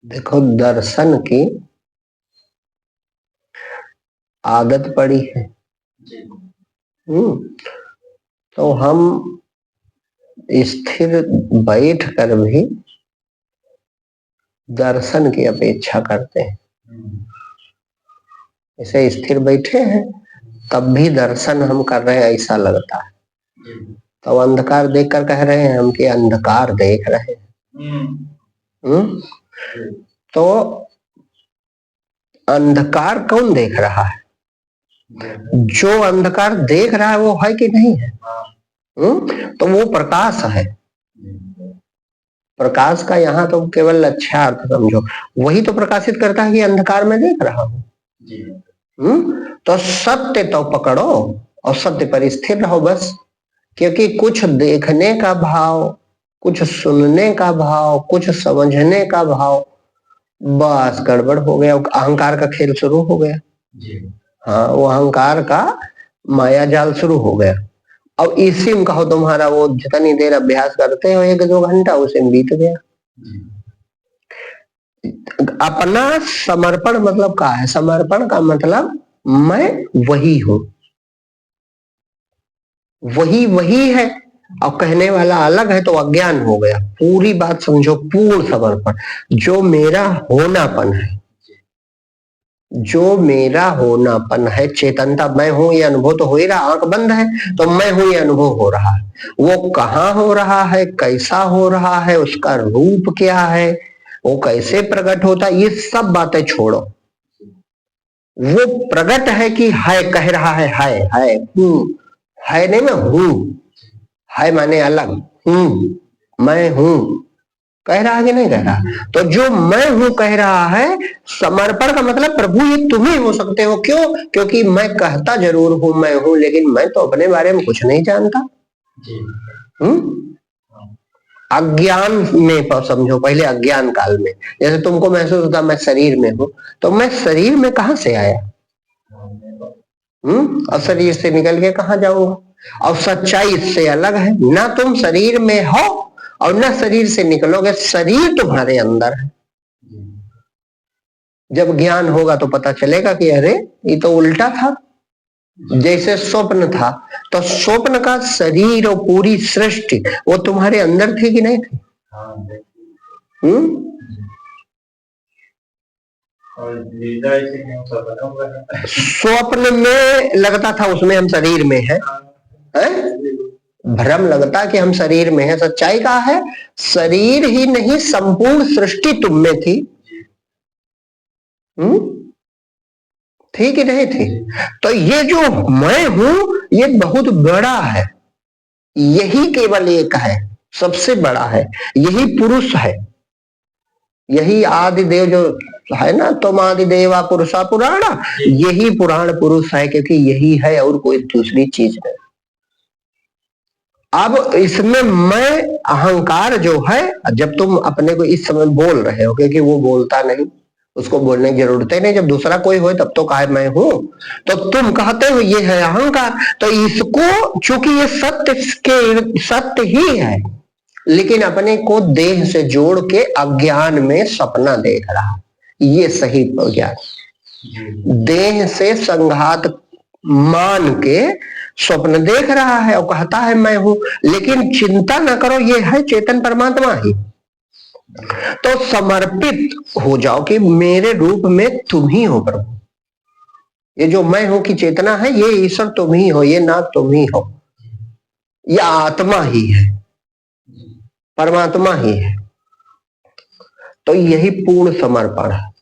देखो, दर्शन की आदत पड़ी है। तो हम स्थिर बैठ कर भी दर्शन की अपेक्षा करते हैं। ऐसे स्थिर बैठे हैं तब भी दर्शन हम कर रहे हैं ऐसा लगता है। तो अंधकार देखकर कह रहे हैं हम कि अंधकार देख रहे हैं। तो अंधकार कौन देख रहा है? जो अंधकार देख रहा है वो है कि नहीं है? तो वो प्रकाश है। प्रकाश का यहाँ तो केवल अच्छा अर्थ समझो, वही तो प्रकाशित करता है कि अंधकार में देख रहा हूँ। तो सत्य तो पकड़ो और सत्य पर स्थिर रहो बस। क्योंकि कुछ देखने का भाव, कुछ सुनने का भाव, कुछ समझने का भाव, बस गड़बड़ हो गया, अहंकार का खेल शुरू हो गया। हाँ, वो अहंकार का माया जाल शुरू हो गया। अब इसी में कहो तुम्हारा वो जितनी देर अभ्यास करते हो 1-2 घंटा उसे बीत गया। अपना समर्पण मतलब क्या है? समर्पण का मतलब मैं वही हूं, वही वही है, और कहने वाला अलग है तो अज्ञान हो गया। पूरी बात समझो, पूर्ण समर्पण। जो मेरा होनापन है, जो मेरा होनापन है, चेतनता, मैं हूं ये अनुभव तो हो ही रहा, आंख बंद है तो मैं हूं ये अनुभव हो रहा है। वो कहाँ हो रहा है, कैसा हो रहा है, उसका रूप क्या है, वो कैसे प्रकट होता है, ये सब बातें छोड़ो। वो प्रकट है कि है, कह रहा है हूं, है नहीं मैं हूं, है माने अलग, हूं मैं हूं, कह रहा है कि नहीं कह रहा? तो जो मैं हूं कह रहा है, समर्पण का मतलब प्रभु ये तुम ही हो सकते हो। क्यों? क्योंकि मैं कहता जरूर हूं मैं हूं, लेकिन मैं तो अपने बारे में कुछ नहीं जानता। अज्ञान में समझो, पहले अज्ञान काल में जैसे तुमको महसूस होता मैं शरीर में हूं, तो मैं शरीर में कहां से आया? और शरीर से निकल के कहां जाऊंगा? और सच्चाई इससे अलग है, ना तुम शरीर में हो और ना शरीर से निकलोगे, शरीर तुम्हारे अंदर है। जब ज्ञान होगा तो पता चलेगा कि अरे ये तो उल्टा था। जैसे स्वप्न था, तो स्वप्न का शरीर और पूरी सृष्टि वो तुम्हारे अंदर थी कि नहीं थी? स्वप्न में लगता था उसमें हम शरीर में है, भ्रम लगता कि हम शरीर में है। सच्चाई का है शरीर ही नहीं, संपूर्ण सृष्टि तुम में थी। थी कि नहीं थी? तो ये जो मैं हूं ये बहुत बड़ा है, यही केवल एक है, सबसे बड़ा है, यही पुरुष है, यही आदि देव जो है ना, तुम आदि देवा पुरुषा पुराणा, यही पुराण पुरुष है, क्योंकि यही है और कोई दूसरी चीज नहीं। अब इसमें मैं अहंकार जो है, जब तुम अपने को इस समय बोल रहे हो, क्योंकि वो बोलता नहीं, उसको बोलने की जरूरत नहीं, जब दूसरा कोई हो तब तो कहे मैं हूं, तो तुम कहते हो ये है अहंकार। तो इसको चूंकि ये सत्य ही है, लेकिन अपने को देह से जोड़ के अज्ञान में सपना देख रहा, ये सही ज्ञान। देह से संघात मान के स्वप्न देख रहा है और कहता है मैं हूं, लेकिन चिंता न करो ये है चेतन परमात्मा ही। तो समर्पित हो जाओ कि मेरे रूप में तुम ही हो प्रभु, ये जो मैं हूं की चेतना है ये ईश्वर तुम ही हो, ये ना तुम ही हो, ये आत्मा ही है, परमात्मा ही है। तो यही पूर्ण समर्पण है।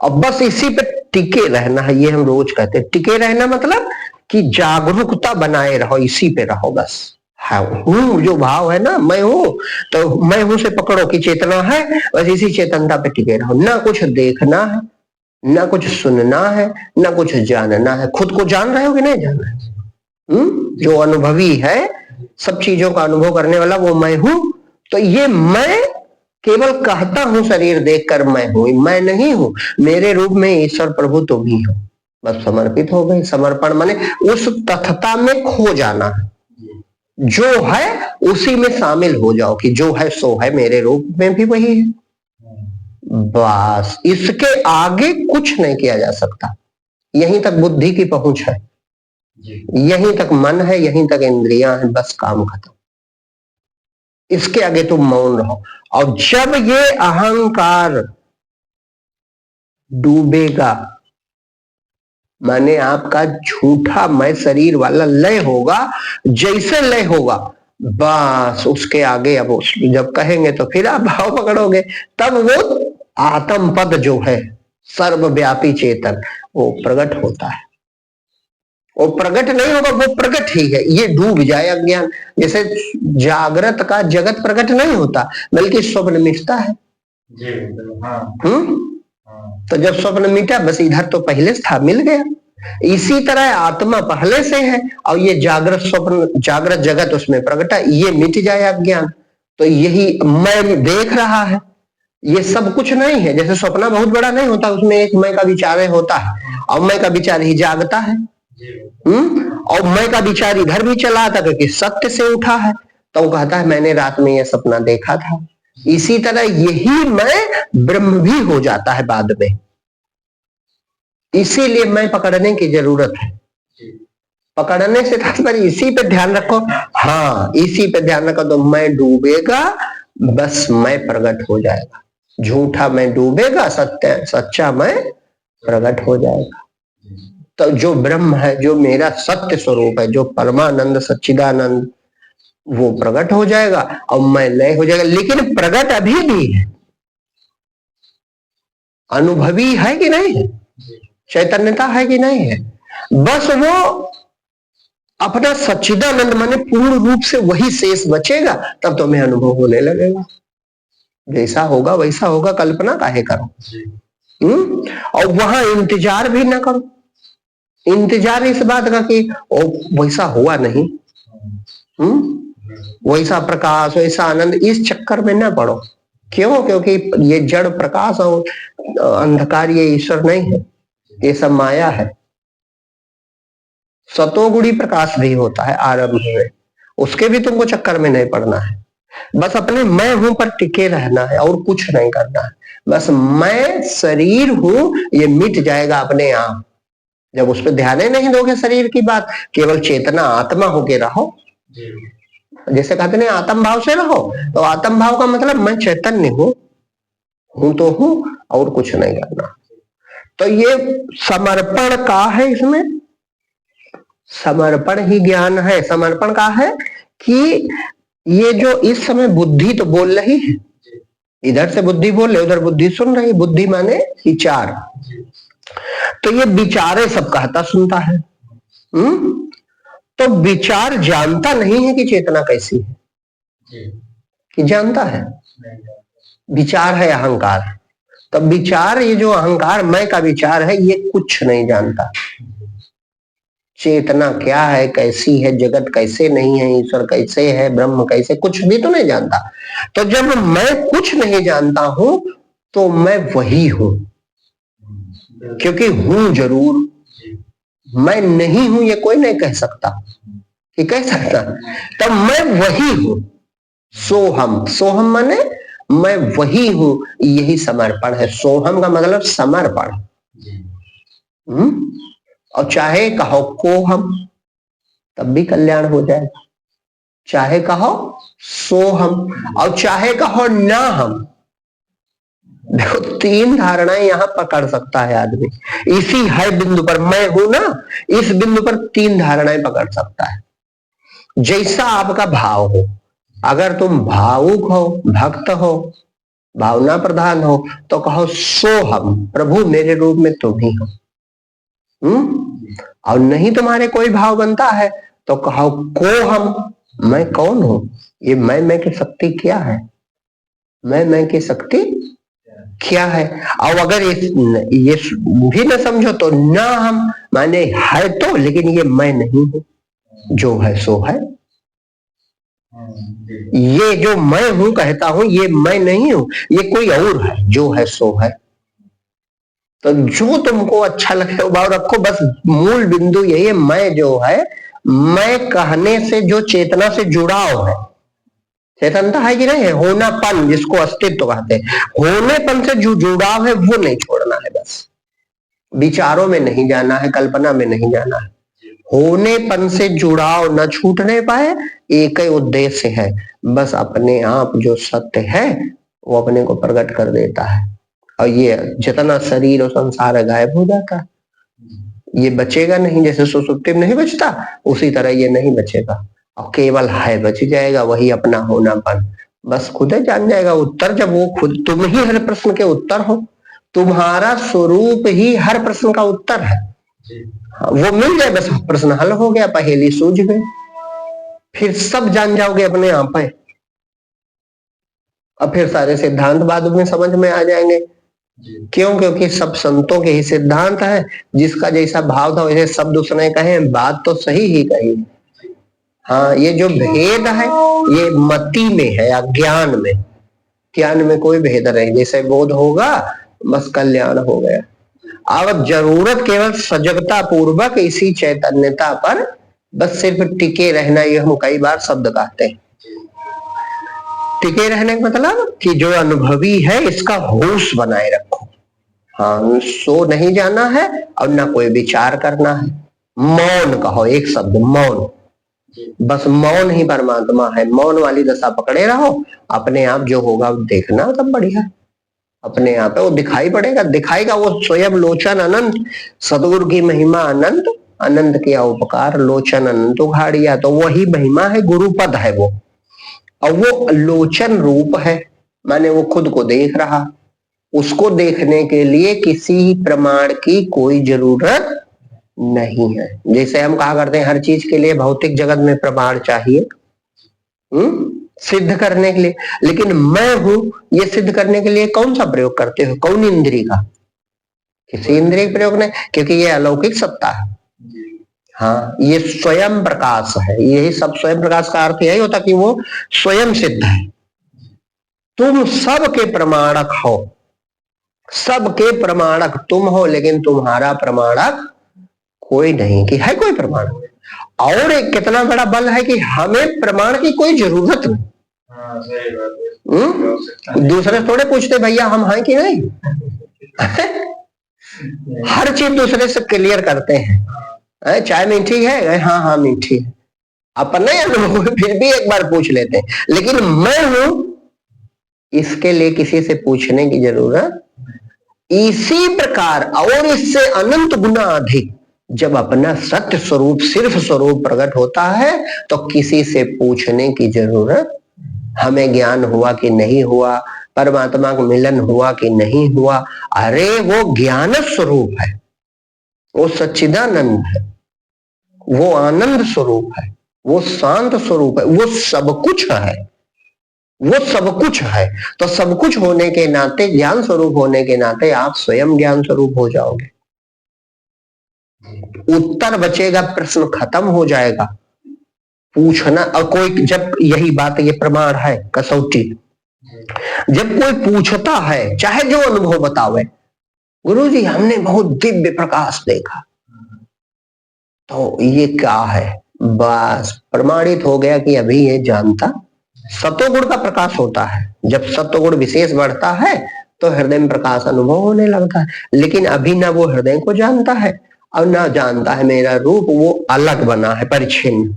अब बस इसी पे टिके रहना है, ये हम रोज कहते हैं। टिके रहना मतलब कि जागरूकता बनाए रहो, इसी पे रहो बस। हूं जो भाव है ना, मैं हूं, तो मैं हूं से पकड़ो कि चेतना है, बस इसी चेतनता पे टिके रहो। ना कुछ देखना है, ना कुछ सुनना है, ना कुछ जानना है। खुद को जान रहे हो कि नहीं जान रहे? जो अनुभवी है, सब चीजों का अनुभव करने वाला, वो मैं हूं। तो ये मैं केवल कहता हूं शरीर देखकर मैं हूं, मैं नहीं हूं। मेरे रूप में ईश्वर प्रभु तुम ही हो, बस समर्पित हो गए। समर्पण माने उस तथता में खो जाना है। जो है उसी में शामिल हो जाओ कि जो है सो है, मेरे रूप में भी वही है। बस इसके आगे कुछ नहीं किया जा सकता। यहीं तक बुद्धि की पहुंच है, यहीं तक मन है, यहीं तक इंद्रियां हैं, बस काम खत्म। इसके आगे तुम मौन रहो। और जब ये अहंकार डूबेगा, माने आपका झूठा मैं शरीर वाला लय होगा, जैसे लय होगा बस उसके आगे अब जब कहेंगे तो फिर आप भाव पकड़ोगे, तब वो आत्म पद जो है सर्वव्यापी चेतन वो प्रकट होता है। वो प्रकट नहीं होगा, वो प्रकट ही है। ये डूब जाए अज्ञान। जैसे जागृत का जगत प्रकट नहीं होता, बल्कि स्वप्न मिटता है। तो जब स्वप्न मिटा, बस इधर तो पहले से था, मिल गया। इसी तरह आत्मा पहले से है और ये जागृत स्वप्न जागृत जगत उसमें प्रकटा, ये मिट जाए अज्ञान, तो यही मैं देख रहा है। ये सब कुछ नहीं है। जैसे स्वप्न बहुत बड़ा नहीं होता, उसमें एक मैं का विचार होता है और मैं का विचार ही जागता है। और मैं का विचार इधर भी चला आता क्योंकि सत्य से उठा है, तो वो कहता है मैंने रात में यह सपना देखा था। इसी तरह यही मैं ब्रह्म भी हो जाता है बाद में। इसीलिए मैं पकड़ने की जरूरत है। पकड़ने से तात्पर्य इसी पे ध्यान रखो। हाँ, इसी पे ध्यान रखो तो मैं डूबेगा, बस मैं प्रकट हो जाएगा। झूठा मैं डूबेगा, सत्य सच्चा मैं प्रकट हो जाएगा। तो जो ब्रह्म है, जो मेरा सत्य स्वरूप है, जो परमानंद सच्चिदानंद, वो प्रकट हो जाएगा और मैं लय हो जाएगा। लेकिन प्रकट अभी भी है, अनुभवी है कि नहीं है, चैतन्यता है कि नहीं है, बस वो अपना सच्चिदानंद माने पूर्ण रूप से वही शेष बचेगा, तब तुम्हें अनुभव होने लगेगा। जैसा होगा वैसा होगा, कल्पना काहे करो। और वहां इंतजार भी ना करो। इंतजार इस बात का कि वैसा हुआ नहीं, वैसा प्रकाश वैसा आनंद, इस चक्कर में ना पड़ो। क्यों? क्योंकि ये जड़ प्रकाश और अंधकार ये ईश्वर नहीं है, ये सब माया है। सतोगुणी प्रकाश भी होता है आरंभ में, उसके भी तुमको चक्कर में नहीं पड़ना है। बस अपने मैं हूं पर टिके रहना है और कुछ नहीं करना है। बस मैं शरीर हूं, ये मिट जाएगा अपने आप। जब उस पर ध्यान ही नहीं दोगे शरीर की बात, केवल चेतना आत्मा होके रहो। जैसे कहते हैं आत्म भाव से रहो, तो आत्म भाव का मतलब मैं चैतन्य हूं तो हूं और कुछ नहीं करना। तो ये समर्पण का है, इसमें समर्पण ही ज्ञान है। समर्पण का है कि ये जो इस समय बुद्धि तो बोल रही है, इधर से बुद्धि बोल रही, उधर बुद्धि सुन रही। बुद्धि माने विचार, तो ये विचारे सब कहता सुनता है। तो विचार जानता नहीं है कि चेतना कैसी है, कि जानता है। विचार है अहंकार। तो विचार, ये जो अहंकार मैं का विचार है, ये कुछ नहीं जानता। चेतना क्या है, कैसी है, जगत कैसे नहीं है, ईश्वर कैसे है, ब्रह्म कैसे, कुछ भी तो नहीं जानता। तो जब मैं कुछ नहीं जानता हूं तो मैं वही हूं, क्योंकि हूं जरूर। मैं नहीं हूं ये कोई नहीं कह सकता, कि कह सकता। तब मैं वही हूं। सोहम, सोहम माने मैं वही हूं, यही समर्पण है। सोहम का मतलब समर्पण। और चाहे कहो को हम, तब भी कल्याण हो जाएगा। चाहे कहो सो हम, और चाहे कहो ना हम। देखो, तीन धारणाएं यहां पकड़ सकता है आदमी। इसी है बिंदु पर, मैं हूं ना, इस बिंदु पर तीन धारणाएं पकड़ सकता है। जैसा आपका भाव हो, अगर तुम भावुक हो, भक्त हो, भावना प्रधान हो, तो कहो सो हम, प्रभु मेरे रूप में तुम ही हो। और नहीं तुम्हारे कोई भाव बनता है तो कहो को हम, मैं कौन हूं। ये मैं की शक्ति क्या है, मैं की शक्ति क्या है। और अगर ये भी न समझो तो ना हम माने है तो, लेकिन ये मैं नहीं हूं, जो है सो है। ये जो मैं हूं कहता हूं, ये मैं नहीं हूं, ये कोई और है, जो है सो है। तो जो तुमको अच्छा लगे वो भाव रखो, बस मूल बिंदु यही है, मैं जो है मैं कहने से जो चेतना से जुड़ाव है, चेतनता है कि नहीं है, होनापन जिसको अस्तित्व कहते हैं, होनेपन से जो जुड़ाव है वो नहीं छोड़ना है। बस विचारों में नहीं जाना है, कल्पना में नहीं जाना है, होनेपन से जुड़ाव न छूटने पाए, एक ही उद्देश्य है, बस अपने आप जो सत्य है वो अपने को प्रकट कर देता है, और ये जितना शरीर और संसार गायब हो जाता है, ये बचेगा नहीं। जैसे सुसुप्ति में नहीं बचता, उसी तरह ये नहीं बचेगा, और केवल है बच जाएगा, वही अपना होनापन। बस खुद ही जान जाएगा उत्तर, जब वो खुद, तुम ही हर प्रश्न के उत्तर हो, तुम्हारा स्वरूप ही हर प्रश्न का उत्तर है। वो मिल जाए बस प्रश्न हल हो गया, पहेली सूझ गई, फिर सब जान जाओगे अपने आप पे, और फिर सारे सिद्धांत बाद में समझ में आ जाएंगे। क्यों? क्योंकि सब संतों के ही सिद्धांत है, जिसका जैसा भाव था वैसे शब्द उसने कहे, बात तो सही ही कही। हाँ, ये जो भेद है ये मति में है, अज्ञान में। ज्ञान में कोई भेद नहीं, जैसे बोध होगा बस कल्याण हो गया। अब जरूरत केवल सजगता पूर्वक इसी चैतन्यता पर बस सिर्फ टिके रहना, ये हम कई बार शब्द कहते हैं। टिके रहने का मतलब कि जो अनुभवी है इसका होश बनाए रखो। हाँ, सो नहीं जाना है और ना कोई विचार करना है। मौन कहो, एक शब्द मौन, बस मौन ही परमात्मा है। मौन वाली दशा पकड़े रहो, अपने आप जो होगा देखना, तब बढ़िया अपने आप है, वो दिखाई पड़ेगा, दिखाएगा वो स्वयं। लोचन अनंत, सदगुरु की महिमा अनंत, अनंत किया उपकार, लोचन अनंत उघाड़िया, तो वही महिमा है, गुरु पद है वो, और वो लोचन रूप है, माने वो खुद को देख रहा। उसको देखने के लिए किसी प्रमाण की कोई जरूरत नहीं है। जैसे हम कहा करते हैं हर चीज के लिए भौतिक जगत में प्रमाण चाहिए सिद्ध करने के लिए, लेकिन मैं हूं ये सिद्ध करने के लिए कौन सा प्रयोग करते हो? कौन इंद्रिय का? किसी इंद्रिय प्रयोग नहीं, क्योंकि ये अलौकिक सत्ता है। हाँ, ये स्वयं प्रकाश है, यही सब स्वयं प्रकाश का अर्थ यही होता कि वो स्वयं सिद्ध है। तुम सबके प्रमाणक हो, सबके प्रमाणक तुम हो, लेकिन तुम्हारा प्रमाणक कोई नहीं कि है कोई प्रमाण। और एक कितना बड़ा बल है कि हमें प्रमाण की कोई जरूरत नहीं। दूसरे थोड़े पूछते भैया हम हैं कि नहीं हर चीज दूसरे से क्लियर करते हैं। चाय मीठी है? हाँ हाँ मीठी है। अपने अनुभव फिर भी एक बार पूछ लेते हैं, लेकिन मैं हूं इसके लिए किसी से पूछने की जरूरत। इसी प्रकार और इससे अनंत गुना अधिक जब अपना सत्य स्वरूप, सिर्फ स्वरूप प्रकट होता है तो किसी से पूछने की जरूरत, हमें ज्ञान हुआ कि नहीं हुआ, परमात्मा का मिलन हुआ कि नहीं हुआ, अरे वो ज्ञान स्वरूप है, वो सच्चिदानंद है, वो आनंद स्वरूप है, वो शांत स्वरूप है, वो सब कुछ है, वो सब कुछ है। तो सब कुछ होने के नाते, ज्ञान स्वरूप होने के नाते आप स्वयं ज्ञान स्वरूप हो जाओगे। उत्तर बचेगा, प्रश्न खत्म हो जाएगा, पूछना। और कोई जब, यही बात, ये प्रमाण है कसौटी, जब कोई पूछता है चाहे जो अनुभव बतावे, गुरुजी हमने बहुत दिव्य प्रकाश देखा, तो ये क्या है? बस प्रमाणित हो गया कि अभी ये जानता। सतोगुण का प्रकाश होता है, जब सतोगुण विशेष बढ़ता है तो हृदय में प्रकाश अनुभव होने लगता है, लेकिन अभी ना वो हृदय को जानता है और ना जानता है मेरा रूप, वो अलग बना है, परिच्छिन्न,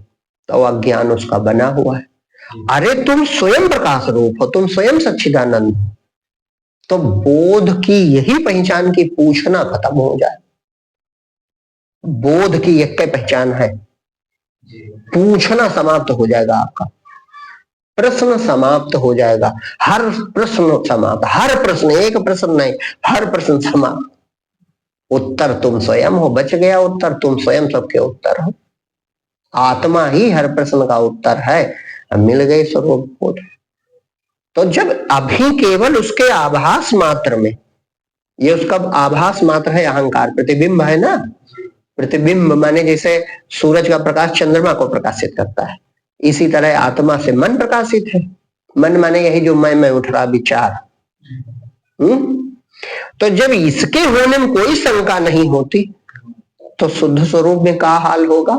तो अज्ञान उसका बना हुआ है। अरे तुम स्वयं प्रकाश रूप हो, तुम स्वयं सच्चिदानंद हो, तो बोध की यही पहचान की पूछना खत्म हो जाए। बोध की एक पहचान है, पूछना समाप्त हो जाएगा आपका, प्रश्न समाप्त हो जाएगा, हर प्रश्न समाप्त, हर प्रश्न, एक प्रश्न नहीं, हर प्रश्न समाप्त। उत्तर तुम स्वयं हो, बच गया उत्तर, तुम स्वयं सबके उत्तर हो, आत्मा ही हर प्रश्न का उत्तर है, मिल गई स्वरूप बोध। तो जब अभी केवल उसके आभास मात्र में, ये उसका आभास मात्र है, अहंकार प्रतिबिंब है ना, प्रतिबिंब माने जैसे सूरज का प्रकाश चंद्रमा को प्रकाशित करता है, इसी तरह आत्मा से मन प्रकाशित है। मन माने यही जो मैं उठ रहा विचार। तो जब इसके होने में कोई शंका नहीं होती तो शुद्ध स्वरूप में क्या हाल होगा?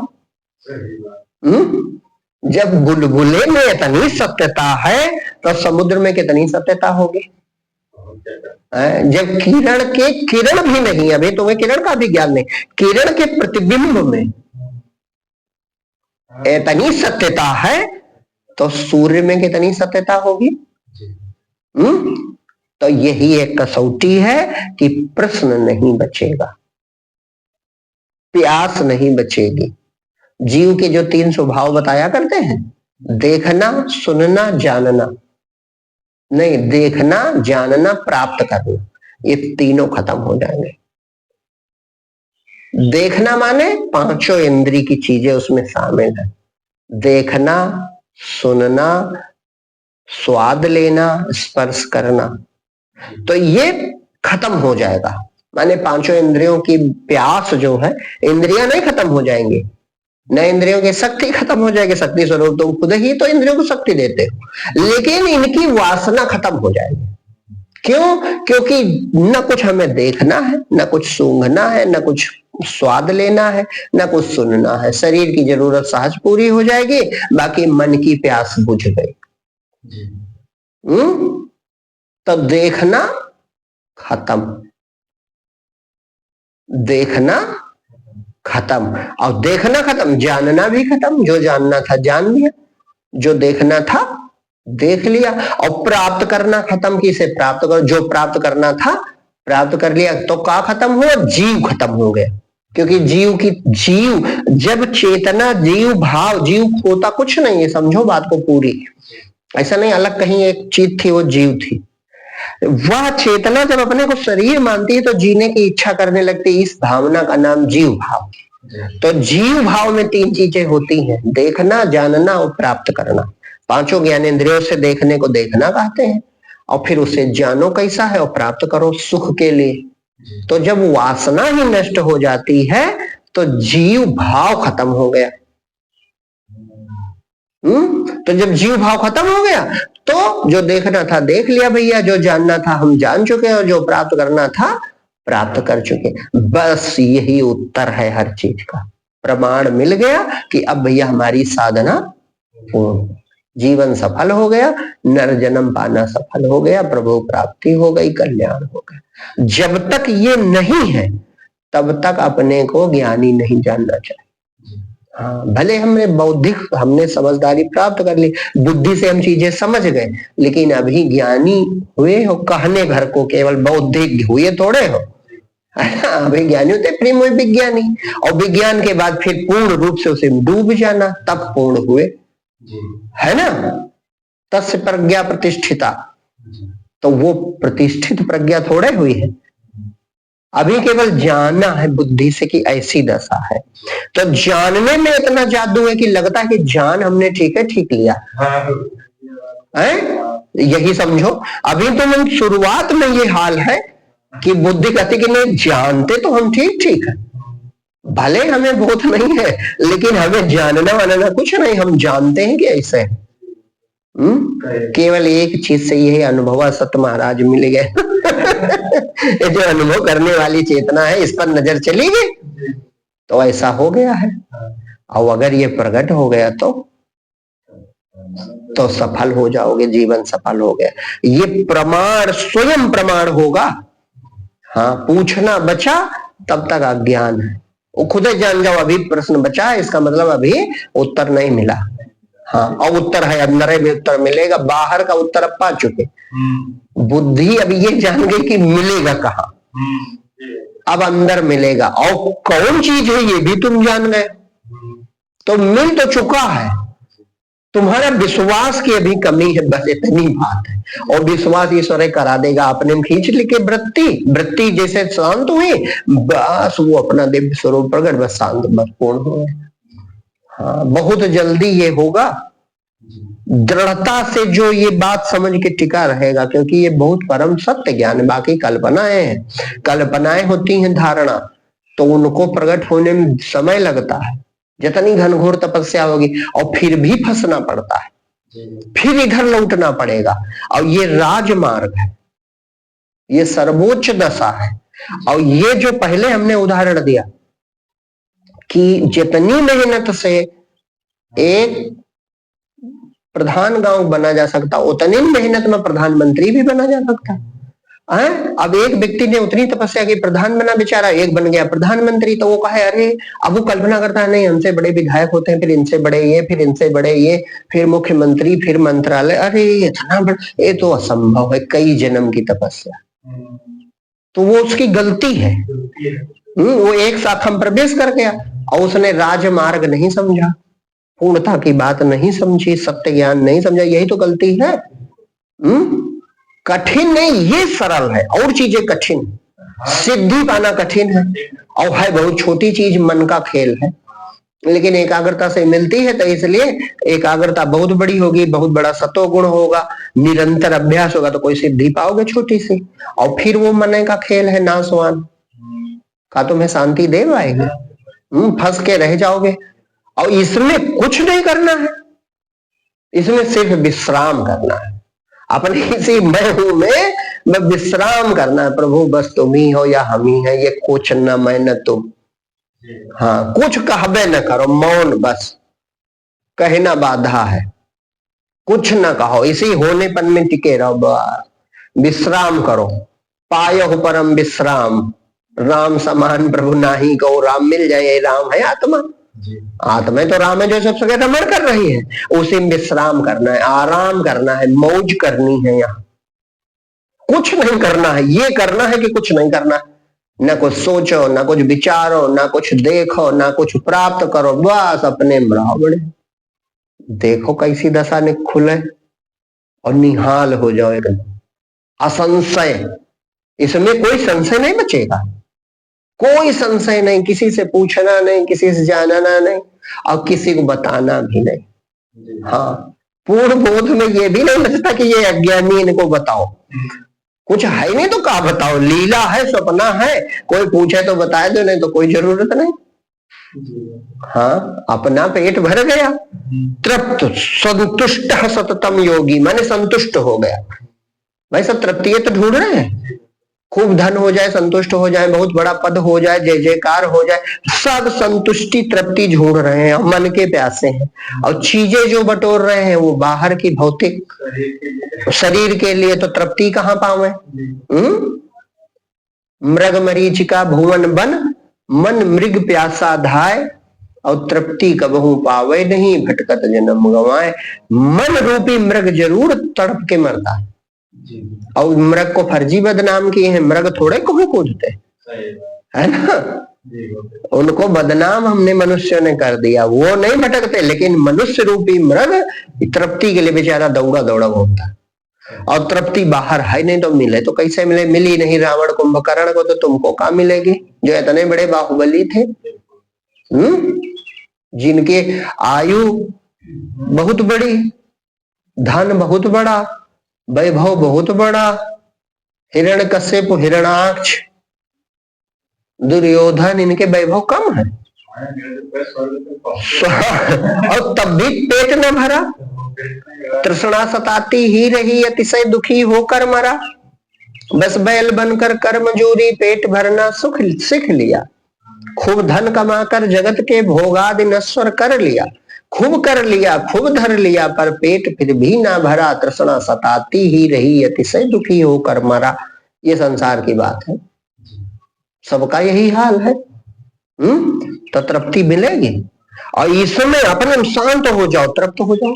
जब बुलबुले में इतनी सत्यता है तो समुद्र में कितनी सत्यता होगी। जब किरण भी नहीं, अभी तुम्हें किरण का भी ज्ञान नहीं, किरण के प्रतिबिंब में इतनी सत्यता है तो सूर्य में कितनी सत्यता होगी। तो यही एक कसौटी है कि प्रश्न नहीं बचेगा, प्यास नहीं बचेगी। जीव के जो 3 स्वभाव बताया करते हैं, देखना, सुनना, जानना, नहीं, देखना, जानना, प्राप्त करना, ये तीनों खत्म हो जाएंगे। देखना माने 5 इंद्री की चीजें उसमें शामिल है, देखना, सुनना, स्वाद लेना, स्पर्श करना, तो ये खत्म हो जाएगा। माने 5 इंद्रियों की प्यास जो है, इंद्रियां नहीं खत्म हो जाएंगी, न इंद्रियों की शक्ति खत्म हो जाएगी, शक्ति स्वरूप तुम खुद ही तो इंद्रियों को शक्ति देते हो, लेकिन इनकी वासना खत्म हो जाएगी। क्यों? क्योंकि न कुछ हमें देखना है, न कुछ सूंघना है, न कुछ स्वाद लेना है, न कुछ सुनना है। शरीर की जरूरत सहज पूरी हो जाएगी, बाकी मन की प्यास बुझ गई। तो देखना खत्म, देखना खत्म, और देखना खत्म, जानना भी खत्म। जो जानना था जान लिया, जो देखना था देख लिया, और प्राप्त करना खत्म। किसे प्राप्त करो? जो प्राप्त करना था प्राप्त कर लिया। तो क्या खत्म हुआ? जीव खत्म हो गया। क्योंकि जीव जब चेतना, जीव भाव, जीव खोता कुछ नहीं है, समझो बात को पूरी। ऐसा नहीं अलग कहीं एक चीज थी, वो जीव थी। वह चेतना जब अपने को शरीर मानती है तो जीने की इच्छा करने लगती है। इस भावना का नाम जीव भाव। तो जीव भाव में 3 चीजें होती हैं, देखना, जानना और प्राप्त करना। 5 ज्ञानेंद्रियों से देखने को देखना कहते हैं, और फिर उसे जानो कैसा है और प्राप्त करो सुख के लिए। तो जब वासना ही नष्ट हो जाती है तो जीव भाव खत्म हो गया। तो जब जीव भाव खत्म हो गया तो जो देखना था देख लिया भैया, जो जानना था हम जान चुके, और जो प्राप्त करना था प्राप्त कर चुके। बस यही उत्तर है हर चीज का। प्रमाण मिल गया कि अब भैया हमारी साधना पूर्ण, जीवन सफल हो गया, नर जन्म पाना सफल हो गया, प्रभु प्राप्ति हो गई, कल्याण हो गया। जब तक ये नहीं है तब तक अपने को ज्ञानी नहीं जानना चाहिए। हाँ, भले हमने समझदारी प्राप्त कर ली, बुद्धि से हम चीजें समझ गए, लेकिन अभी ज्ञानी हुए हो कहने भर को, केवल बौद्धिक हुए थोड़े हो। अभी ज्ञानी होते प्रेम हुए विज्ञानी, और विज्ञान के बाद फिर पूर्ण रूप से उसे डूब जाना, तब पूर्ण हुए, है ना। तस्य प्रज्ञा प्रतिष्ठिता, तो वो प्रतिष्ठित प्रज्ञा थोड़े हुई है। अभी केवल जानना है बुद्धि से कि ऐसी दशा है। तो जानने में इतना जादू है कि लगता है कि जान हमने ठीक लिया है। यही समझो, अभी तो हम शुरुआत में ये हाल है कि बुद्धि कहती कि नहीं, जानते तो हम ठीक है, भले हमें बहुत नहीं है, लेकिन हमें जानना वाना कुछ नहीं, हम जानते हैं कि ऐसे है। केवल एक चीज से यही अनुभव सत्य महाराज मिल गए। ये जो अनुभव करने वाली चेतना है, इस पर नजर चली गई तो ऐसा हो गया है। और अगर ये प्रकट हो गया तो सफल हो जाओगे, जीवन सफल हो गया। ये प्रमाण स्वयं प्रमाण होगा। हाँ, पूछना बचा तब तक अज्ञान है, वो खुद ही जान जाओ। अभी प्रश्न बचा है, इसका मतलब अभी उत्तर नहीं मिला। हाँ, और उत्तर है, अंदर में उत्तर मिलेगा, बाहर का उत्तर अब पा चुके। बुद्धि अब ये जान गई कि मिलेगा कहाँ, अब अंदर मिलेगा, और कौन चीज है ये भी तुम जान गए, तो मिल तो चुका है। तुम्हारा विश्वास की अभी कमी है, बस इतनी बात है। और विश्वास ईश्वर करा देगा, अपने में खींच लिखे वृत्ति जैसे शांत हुई, बस वो अपना दिव्य स्वरूप प्रकट, बस शांत, बस पूर्ण हो गए। हाँ, बहुत जल्दी ये होगा। दृढ़ता से जो ये बात समझ के टिका रहेगा, क्योंकि ये बहुत परम सत्य ज्ञान है। बाकी कल्पनाएं हैं, कल्पनाएं होती हैं धारणा, तो उनको प्रकट होने में समय लगता है, जितनी घनघोर तपस्या होगी, और फिर भी फंसना पड़ता है, फिर इधर लौटना पड़ेगा। और ये राजमार्ग है, ये सर्वोच्च दशा है। और ये जो पहले हमने उदाहरण दिया कि जितनी मेहनत से एक प्रधान गांव बना जा सकता, उतनी मेहनत में प्रधानमंत्री भी बना जा सकता है। अब एक व्यक्ति ने उतनी तपस्या की, प्रधान बना, बेचारा एक बन गया प्रधानमंत्री, तो वो कहे अरे, अब वो कल्पना करता है नहीं हमसे बड़े विधायक होते हैं, फिर इनसे बड़े ये, फिर इनसे बड़े ये, फिर मुख्यमंत्री, फिर मंत्रालय, अरे इतना बड़ा, ये तो असंभव है, कई जन्म की तपस्या। तो वो उसकी गलती है। वो एक शाखा में प्रवेश कर गया और उसने राजमार्ग नहीं समझा, पूर्णता की बात नहीं समझी, सत्य ज्ञान नहीं समझा, यही तो गलती है। कठिन नहीं, ये सरल है, और चीजें कठिन, सिद्धि पाना कठिन है, और है बहुत छोटी चीज, मन का खेल है, लेकिन एकाग्रता से मिलती है, तो इसलिए एकाग्रता बहुत बड़ी होगी, बहुत बड़ा सतो गुण होगा, निरंतर अभ्यास होगा तो कोई सिद्धि पाओगे छोटी सी, और फिर वो मन का खेल है नासवान का, तुम्हें शांति दे पाएगी, फंस के रह जाओगे। और इसमें कुछ नहीं करना है, इसमें सिर्फ विश्राम करना है, अपने इसी मैं हूं में विश्राम करना है। प्रभु बस तुम ही हो या हम ही है, ये कुछ न मैं न तुम, हाँ कुछ कहबे न करो, मौन बस, कहना बाधा है, कुछ न कहो, इसी होनेपन में टिके रहो, बस विश्राम करो। पायो परम विश्राम, राम समान प्रभु नाही को, राम मिल जाए, राम है आत्मा, आत्मा तो राम है जो सब जगह रमण कर रही है, उसी में विश्राम करना है, आराम करना है, मौज करनी है, यहाँ कुछ नहीं करना है, ये करना है कि कुछ नहीं करना है, ना कुछ सोचो, ना कुछ विचारो, ना कुछ देखो, ना कुछ प्राप्त करो, बस अपने में रहो। बड़े देखो कैसी दशा ने खुले और निहाल हो जाओ एकदम असंशय, इसमें कोई संशय नहीं बचेगा, कोई संशय नहीं, किसी से पूछना नहीं, किसी से जानना नहीं, और किसी को बताना भी नहीं। हाँ, पूर्ण बोध में ये भी नहीं बचता कि ये अज्ञानी, इनको बताओ, कुछ है नहीं तो क्या बताओ, लीला है, सपना है, कोई पूछे तो बताए दो, नहीं तो कोई जरूरत नहीं। हाँ, अपना पेट भर गया, तृप्त संतुष्ट सततम योगी, माने संतुष्ट हो गया। भाई सब तृप्ति तो ढूंढ रहे हैं, खूब धन हो जाए, संतुष्ट हो जाए, बहुत बड़ा पद हो जाए, जय जयकार हो जाए, सब संतुष्टि तृप्ति ढूंढ रहे हैं, मन के प्यासे हैं, और चीजें जो बटोर रहे हैं वो बाहर की भौतिक शरीर के लिए, तो तृप्ति कहाँ पावे? मृग मरीचिका भुवन बन, मन मृग प्यासा धाय, और तृप्ति कबहू पावे नहीं, भटकत जन्म गवाए। मन रूपी मृग जरूर तड़प के मरता है, और मृग को फर्जी बदनाम किए हैं, मृग थोड़े को कूदते है ना, उनको बदनाम हमने मनुष्य ने कर दिया, वो नहीं भटकते, लेकिन मनुष्य रूपी मृग तृप्ति के लिए बेचारा दौड़ा दौड़ा घूमता, और तृप्ति बाहर है नहीं तो मिले तो कैसे मिले? मिली नहीं रावण कुंभकर्ण को, तो तुमको कहाँ मिलेगी जो इतने बड़े बाहुबली थे, जिनके आयु बहुत बड़ी, धन बहुत बड़ा, वैभव बहुत बड़ा, हिरण्यकश्यप, हिरणाक्ष, दुर्योधन, इनके वैभव कम है और तब भी पेट न भरा, तृष्णा सताती ही रही, अतिशय दुखी होकर मरा, बस बैल बनकर कर्मजोरी, पेट भरना सुख सीख लिया, खूब धन कमाकर जगत के भोगादि नश्वर कर लिया, खूब कर लिया, खूब धर लिया, पर पेट फिर भी ना भरा, तृष्णा सताती ही रही, अतिशय दुखी होकर मरा। ये संसार की बात है, सबका यही हाल है। तो तृप्ति मिलेगी, और इसमें अपने शांत हो जाओ, तृप्त हो जाओ,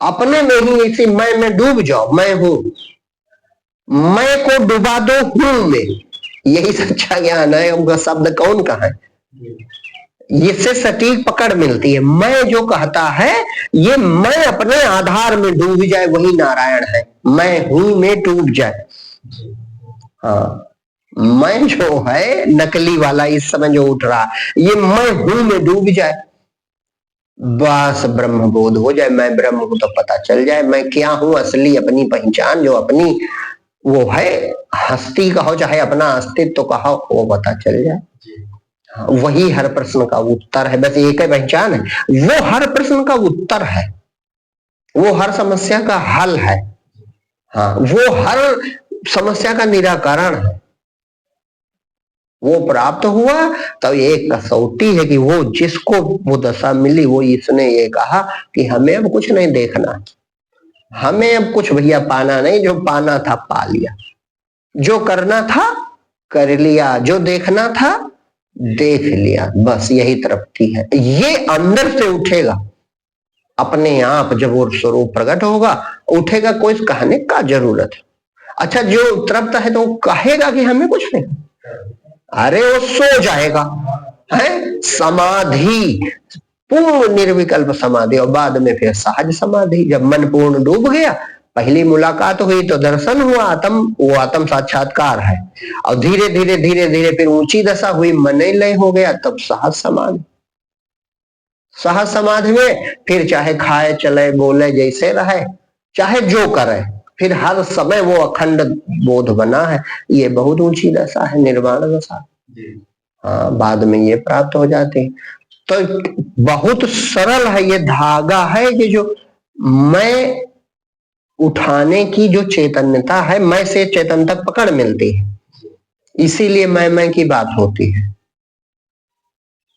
अपने में ही इसी मैं में डूब जाओ, मैं हूं, मैं को डुबा दो हूं में, यही सच्चा ज्ञान है। उनका शब्द कौन कहा है, इससे सटीक पकड़ मिलती है। मैं जो कहता है, ये मैं अपने आधार में डूब जाए, वही नारायण है, मैं हूं में डूब जाए। हाँ, मैं जो है नकली वाला इस समय जो उठ रहा, ये मैं हूं में डूब जाए, बस ब्रह्म बोध हो जाए, मैं ब्रह्म हूं तो पता चल जाए मैं क्या हूं, असली अपनी पहचान जो अपनी वो है, हस्ती कहो चाहे अपना अस्तित्व कहो, वो पता चल जाए। वही हर प्रश्न का उत्तर है, बस एक ही पहचान है, वो हर प्रश्न का उत्तर है, वो हर समस्या का हल है। हाँ, वो हर समस्या का निराकरण है। वो प्राप्त हुआ। तो ये कसौटी है कि वो जिसको वो दशा मिली वो इसने ये कहा कि हमें अब कुछ नहीं देखना, हमें अब कुछ भैया पाना नहीं, जो पाना था पा लिया, जो करना था कर लिया, जो देखना था देख लिया, बस यही तृप्ति है। ये अंदर से उठेगा अपने आप, जब वो स्वरूप प्रकट होगा उठेगा, कोई कहने का जरूरत है। अच्छा, जो तृप्त है तो वो कहेगा कि हमें कुछ नहीं, अरे वो सो जाएगा, है समाधि, पूर्ण निर्विकल्प समाधि, और बाद में फिर सहज समाधि। जब मन पूर्ण डूब गया, पहली मुलाकात हुई तो दर्शन हुआ आत्म, वो आत्म साक्षात्कार है, और धीरे धीरे धीरे धीरे फिर ऊंची दशा हुई, मन लय हो गया, तब सहज समाधि। सहज समाधि में फिर चाहे खाए चले बोले जैसे रहे, चाहे जो करे, फिर हर समय वो अखंड बोध बना है। ये बहुत ऊंची दशा है, निर्वाण दशा। हाँ, बाद में ये प्राप्त हो जाते हैं। तो बहुत सरल है, ये धागा है कि जो मैं उठाने की जो चैतन्यता है, मैं से चेतन तक पकड़ मिलती है, इसीलिए मैं की बात होती है।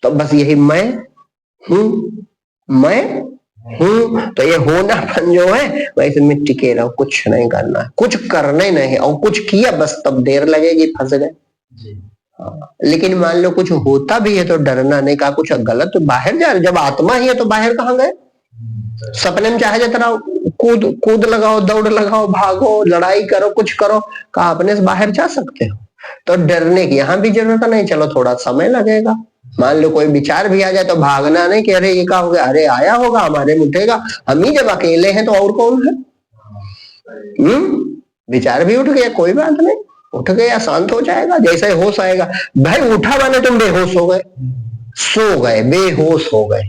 तो बस यही मैं हूं, मैं हूं। तो ये होनापन जो है वैसे में टिके रहो, कुछ नहीं करना है, कुछ करना ही नहीं, और कुछ किया बस तब देर लगेगी, फंस गए। हाँ, लेकिन मान लो कुछ होता भी है तो डरना नहीं, कहा कुछ गलत बाहर जा, जब आत्मा ही है तो बाहर कहाँ गए। सपने में चाहे जितना कूद कूद लगाओ, दौड़ लगाओ, भागो, लड़ाई करो, कुछ करो, कहा अपने से बाहर जा सकते हो। तो डरने की यहाँ भी जरूरत नहीं, चलो थोड़ा समय लगेगा। मान लो कोई विचार भी आ जाए तो भागना नहीं कि अरे ये क्या हो गया, अरे आया होगा हमारे में उठेगा, हम ही जब अकेले हैं तो और कौन है। विचार भी उठ गया, कोई बात नहीं, उठ गया, शांत हो जाएगा, जैसे होश आएगा। भाई उठा माने तुम बेहोश हो गए, सो गए, बेहोश हो गए,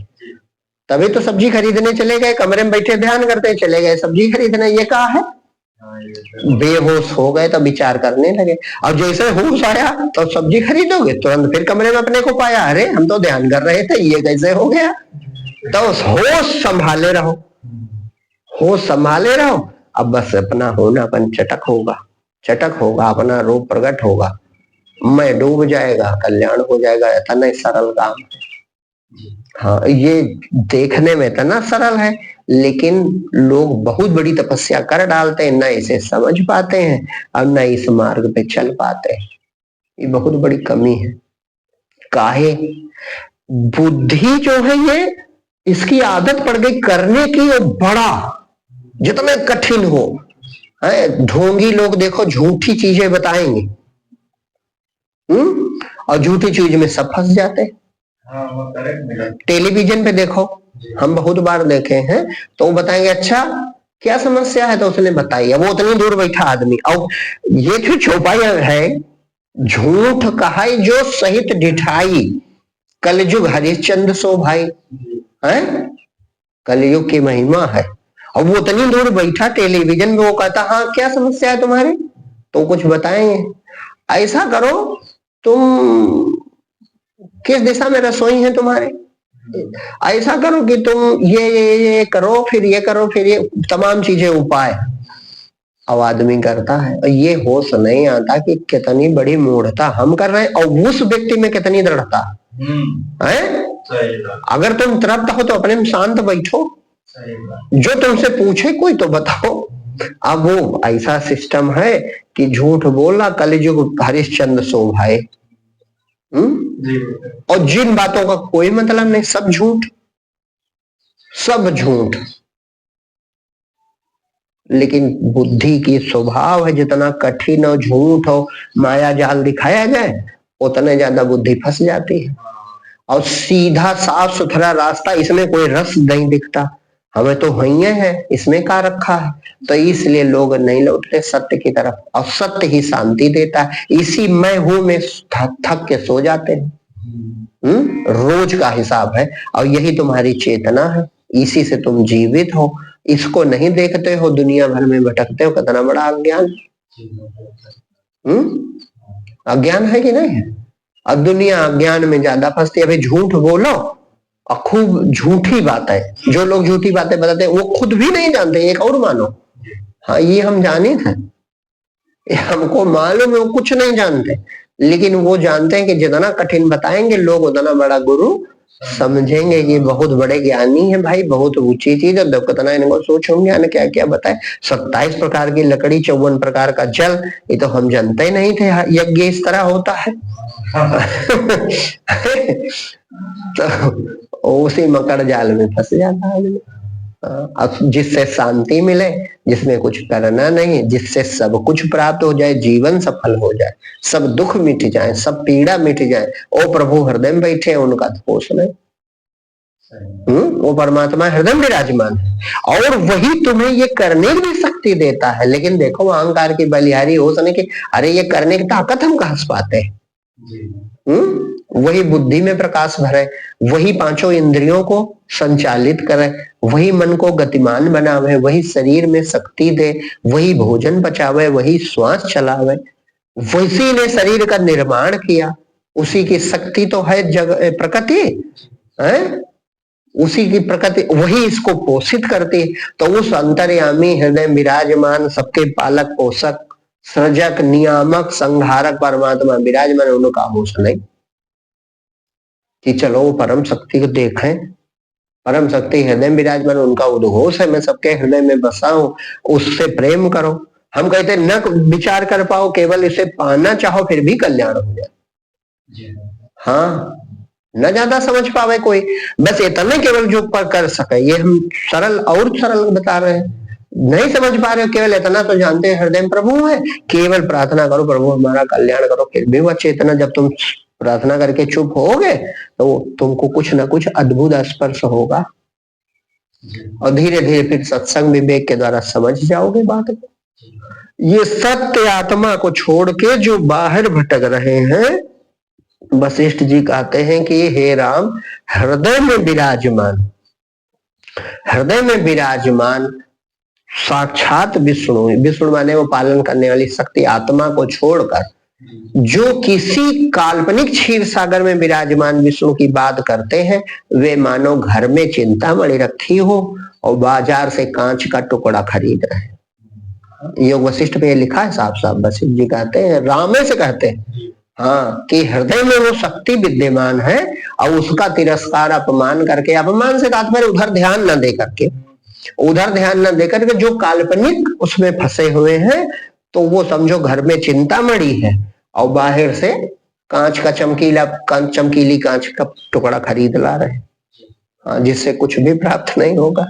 तभी तो सब्जी खरीदने चले गए, कमरे में बैठे ध्यान करते चले गए सब्जी खरीदने, ये कहा है बेहोश हो गए तो विचार करने लगे, और जैसे होश आया तो सब्जी खरीदोगे, तुरंत फिर कमरे में अपने को पाया, अरे हम तो ध्यान कर रहे थे, ये कैसे हो गया। तो होश संभाले रहो, होश संभाले रहो। अब बस अपना होनापन चटक होगा, चटक होगा, अपना रूप प्रकट होगा, मैं डूब जाएगा, कल्याण हो जाएगा। इतना सरल काम है। हाँ, ये देखने में इतना सरल है, लेकिन लोग बहुत बड़ी तपस्या कर डालते हैं, न इसे समझ पाते हैं और न इस मार्ग पे चल पाते हैं। ये बहुत बड़ी कमी है। काहे? बुद्धि जो है ये, इसकी आदत पड़ गई करने की, वो बड़ा जितना कठिन हो है। ढोंगी लोग देखो झूठी चीजें बताएंगे, और झूठी चीज में सब फंस जाते हैं। टेलीविजन पे देखो, हम बहुत बार देखे हैं, तो वो बताएंगे अच्छा क्या समस्या है, तो उसने बताई, अब वो उतनी दूर बैठा आदमी, और ये जो छुपाई है, झूठ कहा जो सहित ढिठाई, कलयुग हरिश्चंद्र सो भाई है, कलयुग की महिमा है। और वो उतनी दूर बैठा टेलीविजन में, वो कहता हाँ क्या समस्या है तुम्हारी, तो कुछ बताएंगे, ऐसा करो, तुम किस दिशा में रसोई है तुम्हारे, ऐसा करो कि तुम ये करो, फिर ये करो, फिर ये तमाम चीजें उपाय। अब आदमी करता है, और ये होश नहीं आता कि कितनी बड़ी मूढ़ता हम कर रहे हैं, और उस व्यक्ति में कितनी दृढ़ता है। अगर तुम तृप्त हो तो अपने में शांत बैठो, जो तुमसे पूछे कोई तो बताओ। अब वो ऐसा सिस्टम है कि झूठ बोला, कलयुग हरिश्चंद्र सो भाई। और जिन बातों का कोई मतलब नहीं, सब झूठ, सब झूठ। लेकिन बुद्धि की स्वभाव है, जितना कठिन और झूठ हो माया जाल दिखाया जाए, उतने ज्यादा बुद्धि फंस जाती है। और सीधा साफ सुथरा रास्ता, इसमें कोई रस नहीं दिखता, हमें तो वही है, इसमें क्या रखा है। तो इसलिए लोग नहीं लौटते सत्य की तरफ, और सत्य ही शांति देता है। इसी मैं हूं में थक के सो जाते हैं। रोज का हिसाब है, और यही तुम्हारी चेतना है, इसी से तुम जीवित हो। इसको नहीं देखते हो, दुनिया भर में भटकते हो, कितना बड़ा अज्ञान। अज्ञान है कि नहीं है। अब दुनिया अज्ञान में ज्यादा फंसती है। अभी झूठ बोलो और खूब झूठी बात है, जो लोग झूठी बातें बताते हैं वो खुद भी नहीं जानते, एक और मानो हाँ ये हम जाने थे, हमको मालूम है वो कुछ नहीं जानते, लेकिन वो जानते हैं कि जितना कठिन बताएंगे लोग उतना बड़ा गुरु समझेंगे कि बहुत बड़े ज्ञानी है भाई, बहुत ऊंची चीज है। कितना इनको सोच होंगे ना, क्या क्या बताए। 27 प्रकार की लकड़ी, 54 प्रकार का जल, ये तो हम जानते ही नहीं थे यज्ञ इस तरह होता है। तो उसी मकड़ जाल में फंस जाता है। जिससे शांति मिले, जिसमें कुछ करना नहीं, जिससे सब कुछ प्राप्त हो जाए, जीवन सफल हो जाए, सब दुख मिट जाए, सब पीड़ा मिट जाए, ओ प्रभु हृदय में बैठे, उनका दोष नहीं। वो परमात्मा हृदय में विराजमान है और वही तुम्हें ये करने की शक्ति देता है। लेकिन देखो अहंकार की बलिहारी हो सने कि अरे ये करने की ताकत हम कहां से पाते हैं। वही बुद्धि में प्रकाश भरे, वही पांचों इंद्रियों को संचालित करे, वही मन को गतिमान बनावे, वही शरीर में शक्ति दे, वही भोजन पचावे, वही श्वास चलावे, वैसी ने शरीर का निर्माण किया। उसी की शक्ति तो है जग प्रकृति है, उसी की प्रकृति वही इसको पोषित करती है। तो उस अंतर्यामी हृदय विराजमान, सबके पालक पोषक सृजक नियामक संहारक परमात्मा विराजमान, उनका होश नहीं कि चलो वो परम शक्ति को देखें। परम शक्ति हृदय में विराजमान, उनका उद्घोष है मैं सबके हृदय में बसा हूं, उससे प्रेम करो। हम कहते न विचार कर पाओ, केवल इसे पाना चाहो फिर भी कल्याण हो जाए। हाँ, न ज्यादा समझ पावे कोई, बस इतने केवल जो पर कर सके। ये हम सरल और सरल बता रहे हैं, नहीं समझ पा रहे हो, केवल इतना तो जानते हैं हृदय में प्रभु है, केवल प्रार्थना करो प्रभु हमारा कल्याण करो। फिर भी वह चेतना, जब तुम प्रार्थना करके चुप होगे तो तुमको कुछ ना कुछ अद्भुत स्पर्श होगा और धीरे धीरे फिर सत्संग विवेक के द्वारा समझ जाओगे बात को। ये सत्य आत्मा को छोड़ के जो बाहर भटक रहे हैं, वशिष्ठ जी कहते हैं कि हे राम, हृदय में विराजमान, हृदय में विराजमान साक्षात विष्णु, विष्णु माने वो पालन करने वाली शक्ति, आत्मा को छोड़कर जो किसी काल्पनिक क्षीर सागर में विराजमान विष्णु की बात करते हैं, वे मानो घर में चिंतामणि रखी हो और बाजार से कांच का टुकड़ा खरीद रहे हैं। योग वशिष्ठ पे लिखा है साफ साफ, वशिष्ठ जी कहते हैं, रामे से कहते हैं हाँ, कि हृदय में वो शक्ति विद्यमान है और उसका तिरस्कार अपमान करके, अपमान से तात्पर्य उधर ध्यान न दे करके, उधर ध्यान न दे करके जो काल्पनिक उसमें फंसे हुए हैं, तो वो समझो घर में चिंतामणि है और बाहर से कांच का चमकीली कांच का टुकड़ा खरीद ला रहे हैं, जिससे कुछ भी प्राप्त नहीं होगा।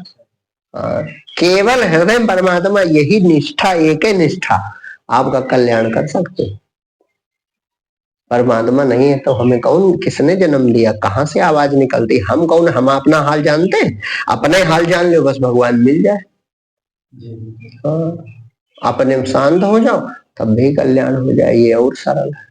केवल हृदय परमात्मा, यही निष्ठा, एक ही निष्ठा आपका कल्याण कर सकते। परमात्मा नहीं है तो हमें कौन, किसने जन्म दिया, कहां से आवाज निकलती, हम कौन, हम अपना हाल जानते हैं। अपने हाल जान लो, बस भगवान मिल जाए। अपने शांत हो जाओ तब भी कल्याण हो जाए, ये और सरल है।